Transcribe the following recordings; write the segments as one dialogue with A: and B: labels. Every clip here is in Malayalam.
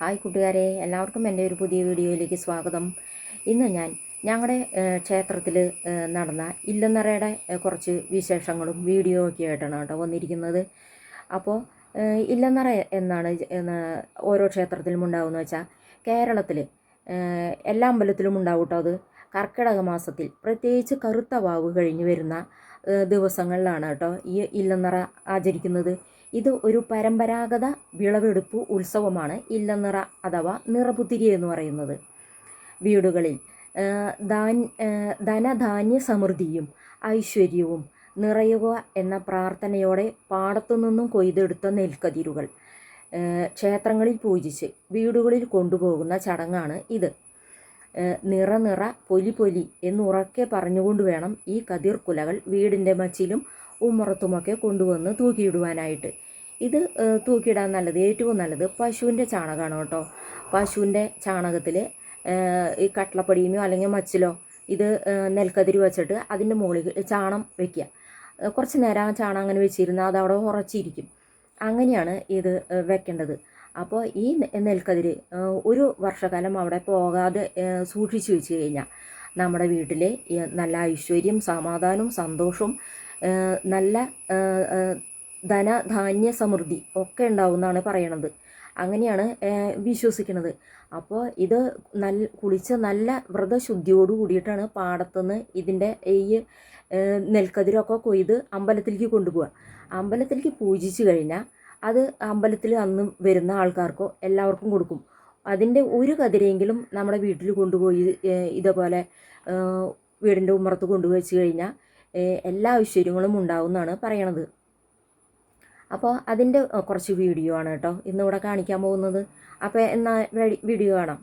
A: ഹായ് കൂട്ടുകാരെ, എല്ലാവർക്കും എൻ്റെ ഒരു പുതിയ വീഡിയോയിലേക്ക് സ്വാഗതം. ഇന്ന് ഞങ്ങളുടെ ക്ഷേത്രത്തിൽ നടന്ന ഇല്ലന്നറയുടെ കുറച്ച് വിശേഷങ്ങളും വീഡിയോ ഒക്കെ ആയിട്ടാണ് കേട്ടോ വന്നിരിക്കുന്നത്. അപ്പോൾ ഇല്ലന്നറ എന്നാണ് ഓരോ ക്ഷേത്രത്തിലും ഉണ്ടാകുമെന്ന് വെച്ചാൽ കേരളത്തിൽ എല്ലാ അമ്പലത്തിലും ഉണ്ടാവും കേട്ടോ. അത് കർക്കിടക മാസത്തിൽ പ്രത്യേകിച്ച് കറുത്ത വാവ് കഴിഞ്ഞ് വരുന്ന ദിവസങ്ങളിലാണ് കേട്ടോ ഈ ഇല്ലന്നറ ആചരിക്കുന്നത്. ഇത് ഒരു പരമ്പരാഗത വിളവെടുപ്പ് ഉത്സവമാണ് ഇല്ലനിറ അഥവാ നിറപുത്തിരി എന്ന് പറയുന്നത്. വീടുകളിൽ ധനധാന്യ സമൃദ്ധിയും ഐശ്വര്യവും നിറയുക എന്ന പ്രാർത്ഥനയോടെ പാടത്തു നിന്നും കൊയ്തെടുത്ത നെൽക്കതിരുകൾ ക്ഷേത്രങ്ങളിൽ പൂജിച്ച് വീടുകളിൽ കൊണ്ടുപോകുന്ന ചടങ്ങാണ് ഇത്. നിറ പൊലി പൊലി എന്നുറക്കെ പറഞ്ഞുകൊണ്ട് വേണം ഈ കതിർക്കുലകൾ വീടിൻ്റെ മച്ചിലും ഉമ്മറത്തുമൊക്കെ കൊണ്ടുവന്ന് തൂക്കിയിടുവാനായിട്ട്. ഇത് തൂക്കിയിടാൻ നല്ലത്, ഏറ്റവും നല്ലത് പശുവിൻ്റെ ചാണകമാണ് കേട്ടോ. പശുവിൻ്റെ ചാണകത്തിൽ ഈ കട്ടളപ്പടിയുമോ അല്ലെങ്കിൽ മച്ചിലോ ഇത് നെൽക്കതിരി വെച്ചിട്ട് അതിൻ്റെ മുകളിൽ ചാണം വയ്ക്കുക. കുറച്ച് നേരം ആ ചാണം അങ്ങനെ വെച്ചിരുന്നാൽ അതവിടെ ഉറച്ചിരിക്കും. അങ്ങനെയാണ് ഇത് വെക്കേണ്ടത്. അപ്പോൾ ഈ നെൽക്കതിര് ഒരു വർഷകാലം അവിടെ പോകാതെ സൂക്ഷിച്ചു വെച്ച് കഴിഞ്ഞാൽ നമ്മുടെ വീട്ടിലെ നല്ല ഐശ്വര്യം, സമാധാനവും സന്തോഷവും നല്ല ധനധാന്യ സമൃദ്ധി ഒക്കെ ഉണ്ടാവുമെന്നാണ് പറയണത്. അങ്ങനെയാണ് വിശ്വസിക്കുന്നത്. അപ്പോൾ ഇത് കുളിച്ച് നല്ല വ്രതശുദ്ധിയോട് കൂടിയിട്ടാണ് പാടത്തുനിന്ന് ഇതിൻ്റെ ഈ നെൽക്കതിരൊക്കെ കൊയ്ത് അമ്പലത്തിലേക്ക് കൊണ്ടുപോവുക. അമ്പലത്തിലേക്ക് പൂജിച്ച് കഴിഞ്ഞാൽ അത് അമ്പലത്തിൽ അന്ന് വരുന്ന ആൾക്കാർക്കോ എല്ലാവർക്കും കൊടുക്കും. അതിൻ്റെ ഒരു കതിരെങ്കിലും നമ്മുടെ വീട്ടിൽ കൊണ്ടുപോയി ഇതേപോലെ വീടിൻ്റെ ഉമ്മറത്ത് കൊണ്ടുപോയി വെച്ച് കഴിഞ്ഞാൽ എല്ലാ ഐശ്വര്യങ്ങളും ഉണ്ടാവും എന്നാണ് പറയണത്. അപ്പോൾ അതിൻ്റെ കുറച്ച് വീഡിയോ ആണ് കേട്ടോ ഇന്നിവിടെ കാണിക്കാൻ പോകുന്നത്. അപ്പോൾ എന്നാൽ വീഡിയോ കാണാം.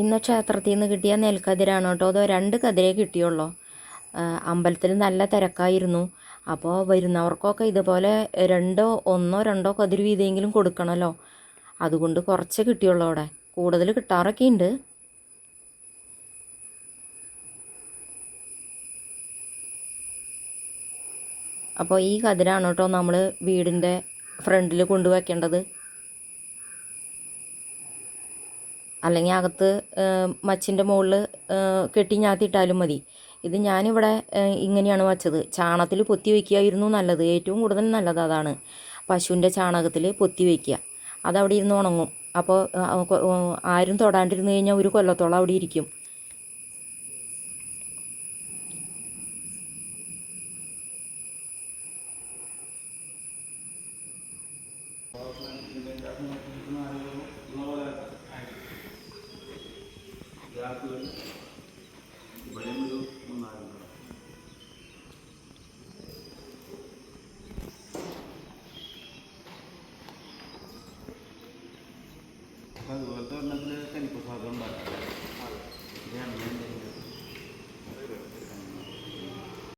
A: ഇന്ന് ക്ഷേത്രത്തിൽ നിന്ന് കിട്ടിയ നെൽക്കതിരാണ് കേട്ടോ. അതോ 2 കതിരേ കിട്ടിയുള്ളൂ. അമ്പലത്തിൽ നല്ല തിരക്കായിരുന്നു. അപ്പോൾ വരുന്നവർക്കൊക്കെ ഇതുപോലെ 1 കതിര് വീതെങ്കിലും കൊടുക്കണമല്ലോ. അതുകൊണ്ട് കുറച്ച് കിട്ടിയുള്ളൂ. അവിടെ കൂടുതൽ കിട്ടാറൊക്കെ ഉണ്ട്. അപ്പോൾ ഈ കതിരാണ് കേട്ടോ നമ്മൾ വീടിൻ്റെ ഫ്രണ്ടിൽ കൊണ്ടുവയ്ക്കേണ്ടത്. അല്ലെങ്കിൽ അകത്ത് മച്ചിൻ്റെ മുകളിൽ കെട്ടി ഞാത്തിയിട്ടാലും മതി. ഇത് ഞാനിവിടെ ഇങ്ങനെയാണ് വച്ചത്. ചാണകത്തിൽ പൊത്തി വയ്ക്കുകയായിരുന്നു നല്ലത്. ഏറ്റവും കൂടുതൽ നല്ലത് അതാണ്. പശുവിൻ്റെ ചാണകത്തിൽ പൊത്തി വയ്ക്കുക. അതവിടെ ഇരുന്ന് ഉണങ്ങും. അപ്പോൾ ആരും തൊടാണ്ടിരുന്ന് കഴിഞ്ഞാൽ ഒരു കൊല്ലത്തോളം അവിടെ ഇരിക്കും.